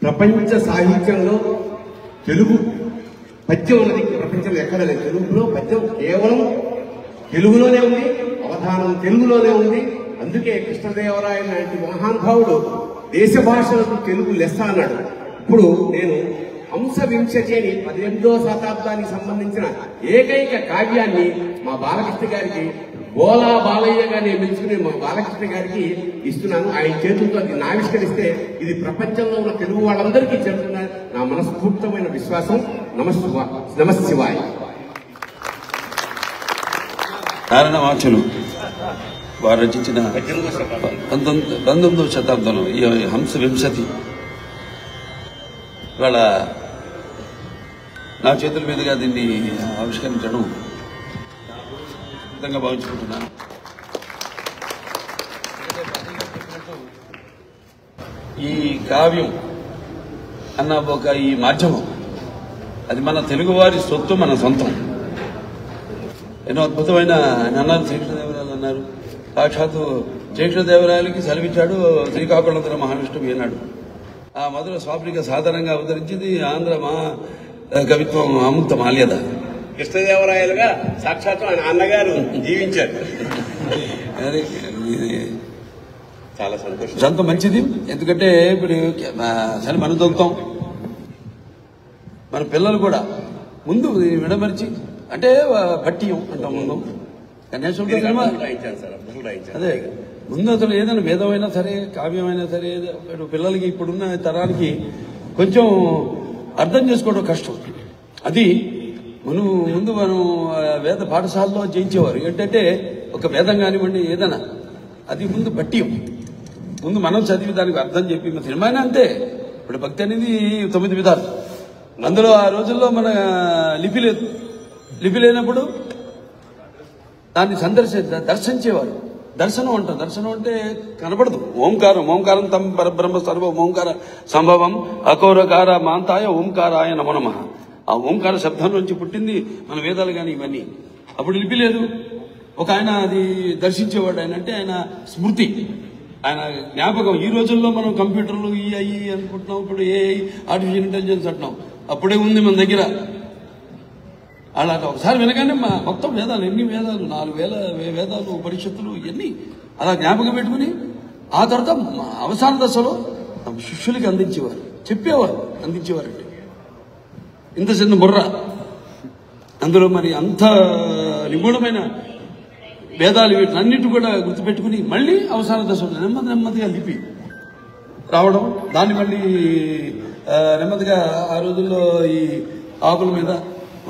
ప్రపంచ సాహిత్యంలో తెలుగు పద్యం ఉన్నది ప్రపంచంలో ఎక్కడ లేదు. తెలుగులో పద్యం కేవలం తెలుగులోనే ఉంది, అవధానం తెలుగులోనే ఉంది. అందుకే కృష్ణదేవరాయలు లాంటి మహానుభావుడు దేశ భాషలకు తెలుగు లెస్స అన్నాడు. ఇప్పుడు నేను హంస వింశతి అని 18వ శతాబ్దానికి సంబంధించిన ఏకైక కావ్యాన్ని మా బాలకృష్ణ గారికి గోలా బాలయ్యగా నేను పిలుచుకుని మా బాలకృష్ణ గారికి ఇస్తున్నాను. ఆయన చేతులతో దీన్ని ఆవిష్కరిస్తే ఇది ప్రపంచంలో ఉన్న తెలుగు వాళ్ళందరికీ చెందుతున్న నా మనస్ఫూర్తమైన విశ్వాసం. నమశివాయ. నారాయణవాచులు వారు రచించిన 19వ శతాబ్దంలో ఈ హంస వింశతి వాళ్ళ నా చేతుల మీదుగా దీన్ని ఆవిష్కరించడం విధంగా భావించుకుంటున్నాను. ఈ కావ్యం అన్న ఒక ఈ మాధ్యమం అది మన తెలుగువారి సొత్తు, మన సొంతం. ఎన్నో అద్భుతమైన అన్నారు. శ్రీకృష్ణదేవరాయలు అన్నారు, సాక్షాత్తు శ్రీకృష్ణదేవరాయలకి సెలవిచ్చాడు శ్రీకాకుళంధ్ర మహావిష్ణువు అన్నాడు. ఆ మొదలు స్వామిక సాధారణంగా అవతరించింది ఆంధ్ర మహా కవిత్వం అముక్త మాల్యద. కృష్ణదేవరాయలుగా సాక్షాత్తు ఆయన అన్నగారు జీవించారు. చాలా సంతోషం, సంత మంచిది. ఎందుకంటే ఇప్పుడు సరే మన దొంగతాం, మన పిల్లలు కూడా ముందు విడమర్చి అంటే పట్టియం అంటాం. ముందు కన్యాశుల్కం అదే ముందు అసలు ఏదైనా వేదమైనా సరే కావ్యమైనా సరే పిల్లలకి ఇప్పుడున్న తరానికి కొంచెం అర్థం చేసుకోవడం కష్టం. అది ముందు మనం వేద పాఠశాలలో చేయించేవారు. ఏంటంటే ఒక వేదం కానివ్వండి ఏదైనా అది ముందు పట్టియం, ముందు మనం చదివి దానికి అర్థం చెప్పి సినిమా అంతే. ఇప్పుడు భక్తి అనేది 9 విధాలు. అందులో ఆ రోజుల్లో మన లిపి లేదు. లిపి లేనప్పుడు దాన్ని దర్శించేవారు. దర్శనం అంటారు. దర్శనం అంటే కనపడదు. ఓంకారం తం పరబ్రహ్మ సర్వం ఓంకార సంభవం అకౌరకార మాంతాయ ఓంకారాయ నమో నమః. ఆ ఓంకార శబ్దం నుంచి పుట్టింది మన వేదాలు కానీ ఇవన్నీ. అప్పుడు లిపి లేదు. ఒక ఆయన అది దర్శించేవాడు. ఆయన అంటే ఆయన స్మృతి, ఆయన జ్ఞాపకం. ఈ రోజుల్లో మనం కంప్యూటర్లు అయ్యి అనుకుంటున్నాం. ఇప్పుడు ఏఐ ఆర్టిఫిషియల్ ఇంటెలిజెన్స్ అంటున్నాం. అప్పుడే ఉంది మన దగ్గర. అలా ఒకసారి వినగానే మొత్తం వేదాలు, ఎన్ని వేదాలు, 4000 వేదాలు, ఉపనిషత్తులు ఇవన్నీ అలా జ్ఞాపకం పెట్టుకుని ఆ తర్వాత అవసాన దశలో తమ శిష్యులకి అందించేవారు, చెప్పేవారు, అందించేవారండి. ఇంత చిన్న బుర్ర, అందులో మరి అంత నిగూఢమైన వేదాలు వీటినన్నిటి కూడా గుర్తుపెట్టుకుని మళ్ళీ అవసాన దశలో నెమ్మదిగా లిపి రావడం, దాన్ని మళ్ళీ నెమ్మదిగా ఆ రోజుల్లో ఈ ఆకుల మీద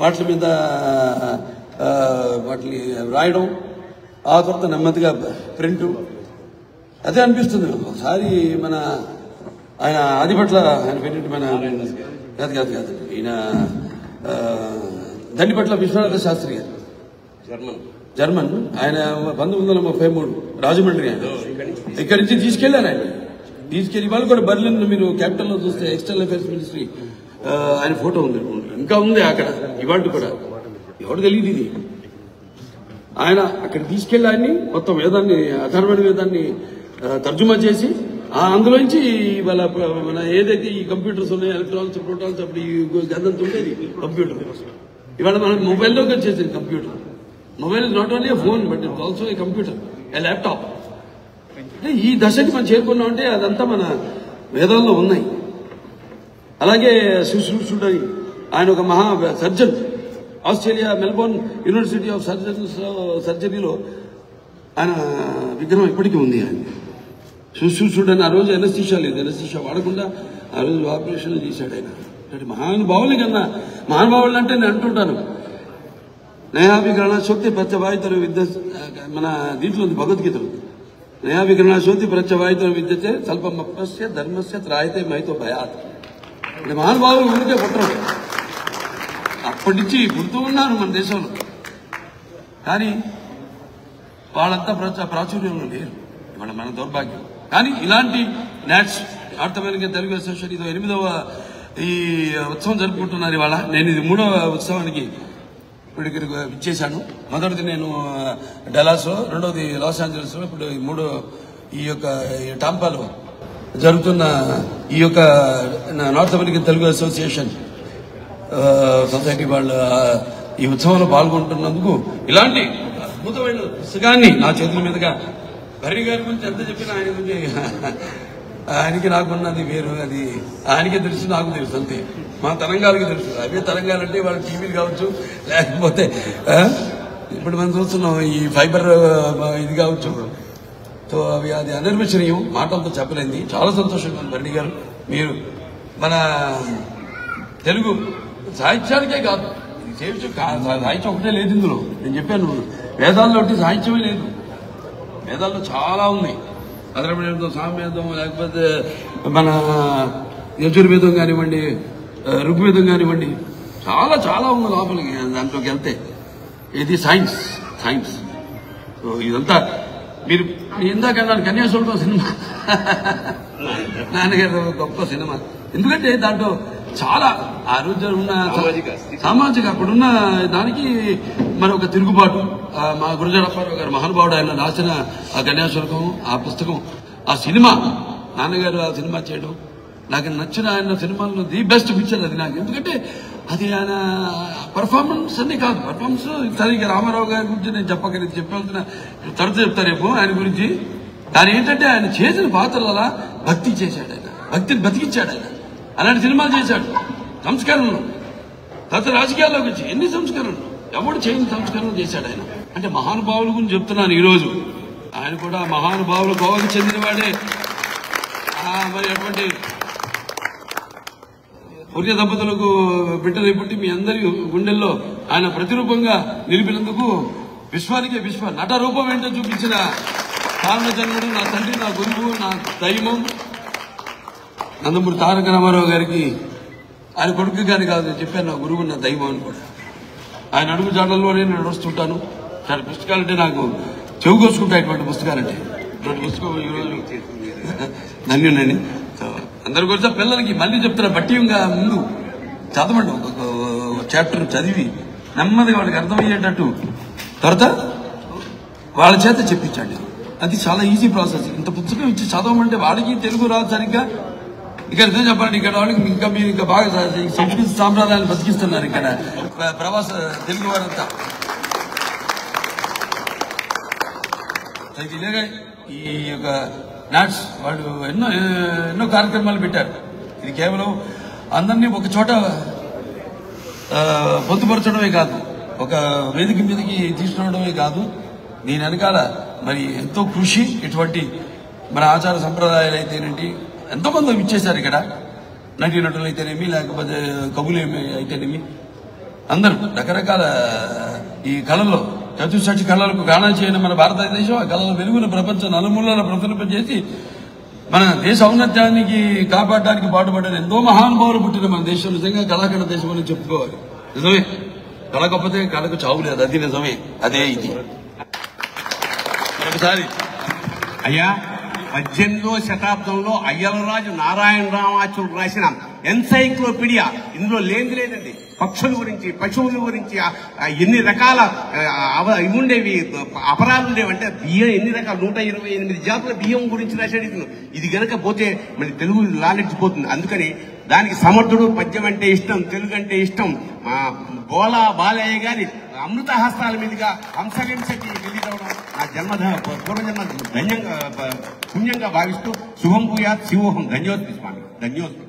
వాటి మీద వాటిని రాయడం, ఆ తర్వాత నెమ్మదిగా ప్రింటు. అదే అనిపిస్తుంది ఒకసారి మన ఆయన ఆదిపట్ల ఆయన పేరు మన కాదు ఈయన దండిపట్ల విశ్వనాథ శాస్త్రి గారు, జర్మన్. ఆయన 1933 రాజమండ్రి. ఆయన ఇక్కడి నుంచి తీసుకెళ్లారు. ఆయన తీసుకెళ్లి వాళ్ళు కూడా బర్లిన్, మీరు క్యాపిటల్లో చూస్తే ఎక్స్టర్నల్ అఫైర్స్ మినిస్ట్రీ ఆయన ఫోటో ఉంది, ఇంకా ఉంది అక్కడ ఇవాళ కూడా. ఎవరు తెలియదు ఇది. ఆయన అక్కడ తీసుకెళ్లి ఆయన్ని మొత్తం వేదాన్ని, అథర్వణ వేదాన్ని తర్జుమా చేసి అందులోంచి వాళ్ళ మన ఏదైతే ఈ కంప్యూటర్స్ ఉన్నాయి, ఎలక్ట్రానిక్స్, ప్రోటాన్స్, అప్పుడు ఈ గదంతా ఉండేది కంప్యూటర్. ఇవాళ మన మొబైల్లోకి వచ్చేసింది computer. Mobile is not only A phone but it's also a computer, A laptop. ఈ దశకి మనం చేరుకున్నామంటే అదంతా మన వేదాల్లో ఉన్నాయి. అలాగే శుశ్రూషుడని ఆయన ఒక మహా surgeon. Australia Melbourne university of సర్జరీలో ఆయన విగ్రహం ఇప్పటికీ ఉంది. ఆయన శుశ్రూషుడని ఆ రోజు ఎనస్థీషియా లేదు, ఎనస్థీషియా వాడకుండా ఆ రోజు ఆపరేషన్లు చేశాడు ఆయన. మహానుభావులు కన్నా మహానుభావులు అంటే నేను అంటుంటాను, నయా విగ్రహణ శక్తి ప్రత్యవాయుతర విద్య. మన దీంట్లో ఉంది భగవద్గీతలు, నయా విగ్రహణ శక్తి ప్రత్యవాయుతర విద్యతే స్వల్పమప్యస్య ధర్మస్య త్రాయతే మహితో భయాత్. మహానుభావులు ఊరికే పుట్టరు, అప్పటి నుంచి పుడుతూ ఉన్నారు మన దేశంలో. కానీ వాళ్ళంతా ప్రాచుర్యంలో లేరు. ఇవాళ మన దౌర్భాగ్యం. కానీ ఇలాంటి NATS, North American Telugu Association ఇదో 8వ ఈ ఉత్సవం జరుపుకుంటున్నారు ఇవాళ. నేను ఇది 3వ ఉత్సవానికి ఇప్పుడు ఇక్కడికి ఇచ్చేశాను. మొదటిది నేను డలాస్లో, రెండవది లాస్ ఏంజల్స్లో, ఇప్పుడు ఈ యొక్క టాంపాలో జరుగుతున్న ఈ యొక్క north American Telugu association society వాళ్ళు ఈ ఉత్సవంలో పాల్గొంటున్నందుకు ఇలాంటి అద్భుతమైన పుస్తకాన్ని నా చేతుల మీదుగా భరణి గారి గురించి ఎంత చెప్పినా ఆయన గురించి ఆయనకి నాకున్నది వేరు, అది ఆయనకే తెలుసు, నాకు తెలుసు, అంతే. మా తరంగాలకి తెలుసు. అవే తరంగాలంటే వాళ్ళ టీవీలు కావచ్చు, లేకపోతే ఇప్పుడు మనం చూస్తున్నాం ఈ ఫైబర్ ఇది కావచ్చు. సో అవి అది అనిర్వచనీయం, మాటలతో చెప్పలేంది. చాలా సంతోషంగా ఉంది భరణి గారు, మీరు మన తెలుగు సాహిత్యానికే కాదు, సాహిత్యం ఒకటే లేదు ఇందులో. నేను చెప్పాను, వేదాల్లో సాహిత్యమే లేదు. వేదాల్లో చాలా ఉన్నాయి. అధర్వవేదం, సామవేదం, లేకపోతే మన యజుర్వేదం కానివ్వండి, ఋగ్వేదం కానివ్వండి, చాలా చాలా ఉంది లోపలికి. దాంట్లోకి వెళ్తే ఇది సైన్స్. సో ఇదంతా మీరు ఇందాక అన్నాను కన్యాశుల్కం సినిమా, నాన్నగారు గొప్ప సినిమా. ఎందుకంటే దాంట్లో చాలా ఆ రోజు ఉన్న సామాజిక అప్పుడున్న దానికి మరొక తిరుగుబాటు. మా గురజాడప్పారావు గారు మహానుభావుడు, ఆయన రాసిన ఆ కన్యాశుల్కం, ఆ పుస్తకం, ఆ సినిమా, నాన్నగారు ఆ సినిమా చేయడం నాకు నచ్చిన ఆయన సినిమాల్లో ది బెస్ట్ పిక్చర్ అది నాకు. ఎందుకంటే అది ఆయన పర్ఫార్మెన్స్ అన్ని కాదు, పర్ఫార్మెన్స్ సరిగ్గా రామారావు గారి గురించి నేను చెప్పగలిగి చెప్పాల్సిన తరచు చెప్తారేమో ఆయన గురించి. కానీ ఏంటంటే ఆయన చేసిన పాత్రల భక్తి చేశాడు, ఆయన భక్తిని బతికించాడు. ఆయన అలాంటి సినిమాలు చేశాడు. సంస్కరణలు తర్వాత రాజకీయాల్లోకి వచ్చి ఎన్ని సంస్కరణలు, ఎవడు చేయని సంస్కరణలు చేశాడు ఆయన. అంటే మహానుభావుల గురించి చెప్తున్నాను ఈరోజు. ఆయన కూడా మహానుభావుల కోవకు చెందినవాడే. మరి అటువంటి పుణ్య దంపతులకు బిడ్డలు పుట్టి మీ అందరి గుండెల్లో ఆయన ప్రతిరూపంగా నిలిపినందుకు విశ్వానికే నట రూపం ఏంటో చూపించిన కారణజన్ముడు, నా తండ్రి, నా గురువు, నా దైవం నందమూరి తారక రామారావు గారికి, ఆయన కొడుకు గాని కాదు చెప్పాను, నా గురువు, నా దైవం అని కూడా. ఆయన అడుగు జాడల్లోనే నేను నడుస్తుంటాను. చాలా పుస్తకాలంటే నాకు చెవు కోసుకుంటా. ఇటువంటి పుస్తకాలంటే ఇటువంటి పుస్తకం ఈరోజు ధన్యునండి. అందరి గురించి పిల్లలకి మళ్ళీ చెప్తున్నా, బట్టిగా ముందు చదవండి, ఒక చాప్టర్ చదివి నెమ్మదిగా వాళ్ళకి అర్థమయ్యేటట్టు తర్వాత వాళ్ళ చేత చెప్పించండి. అది చాలా ఈజీ ప్రాసెస్. ఇంత పుస్తకం ఇచ్చి చదవమంటే వాళ్ళకి తెలుగు రాదు సరిగ్గా. ఇక్కడ నిజం చెప్పండి, ఇక్కడ వాళ్ళకి మీరు ఇంకా బాగా సంస్కృతి సాంప్రదాయాలు బతికిస్తున్నారు ఇక్కడ ప్రవాస తెలుగు వారంతా. ఇలాగే ఈ యొక్క నాట్స్ వాళ్ళు ఎన్నో కార్యక్రమాలు పెట్టారు. ఇది కేవలం అందరినీ ఒక చోట పొందుపరచడమే కాదు, ఒక వేదిక మీదకి తీసుకురావడమే కాదు, దీని వెనకాల మరి ఎంతో కృషి. ఇటువంటి మన ఆచార సంప్రదాయాలు అయితేనేంటి, ఎంతో మంది ఇచ్చేశారు ఇక్కడ. నటీనటులు అయితేనేమి, లేకపోతే కవులు అయితేనేమి, అందరూ రకరకాల ఈ కళల్లో చతుర్షష్టి కళలకు గానం చేయని మన భారతదేశం ఆ కళల వెలుగును ప్రపంచ నలుమూలల ప్రతినింపజేసి మన దేశ ఔన్నత్యానికి కాపాడడానికి పాటుపడ్డారు ఎంతో మహానుభావులు పుట్టిన మన దేశం. నిజంగా కళాఖండ దేశం అని చెప్పుకోవాలి. నిజమే, కళ గొప్పతే కళకు చావు లేదు, అది నిజమే. అదే ఇది. మరొకసారి అయ్యా, 18వ శతాబ్దంలో అయ్యలరాజు నారాయణ రామాచుడు రాసిన ఎన్సైక్లోపీడియా, ఇందులో లేదండి. పక్షుల గురించి, పశువుల గురించి, ఎన్ని రకాల ఇవి ఉండేవి, అపరాలు ఉండేవి. అంటే బియ్యం ఎన్ని రకాల 128 జాతుల బియ్యం గురించి రాశాడు. ఇది గనక పోతే మళ్ళీ తెలుగు లాలెడ్జ్ పోతుంది. అందుకని దానికి సమర్థుడు. పద్యం అంటే ఇష్టం, తెలుగు అంటే ఇష్టం. గోలా బాలయ్య గారి అమృత హస్తాల మీదుగా హంసవింశతి రిలీజ్ అవడం నా పూర్వజన్మ పుణ్యంగా భావిస్తూ శుభం భూయాత్ శివోహం. ధన్యోస్మి స్వామి, ధన్యోస్మి.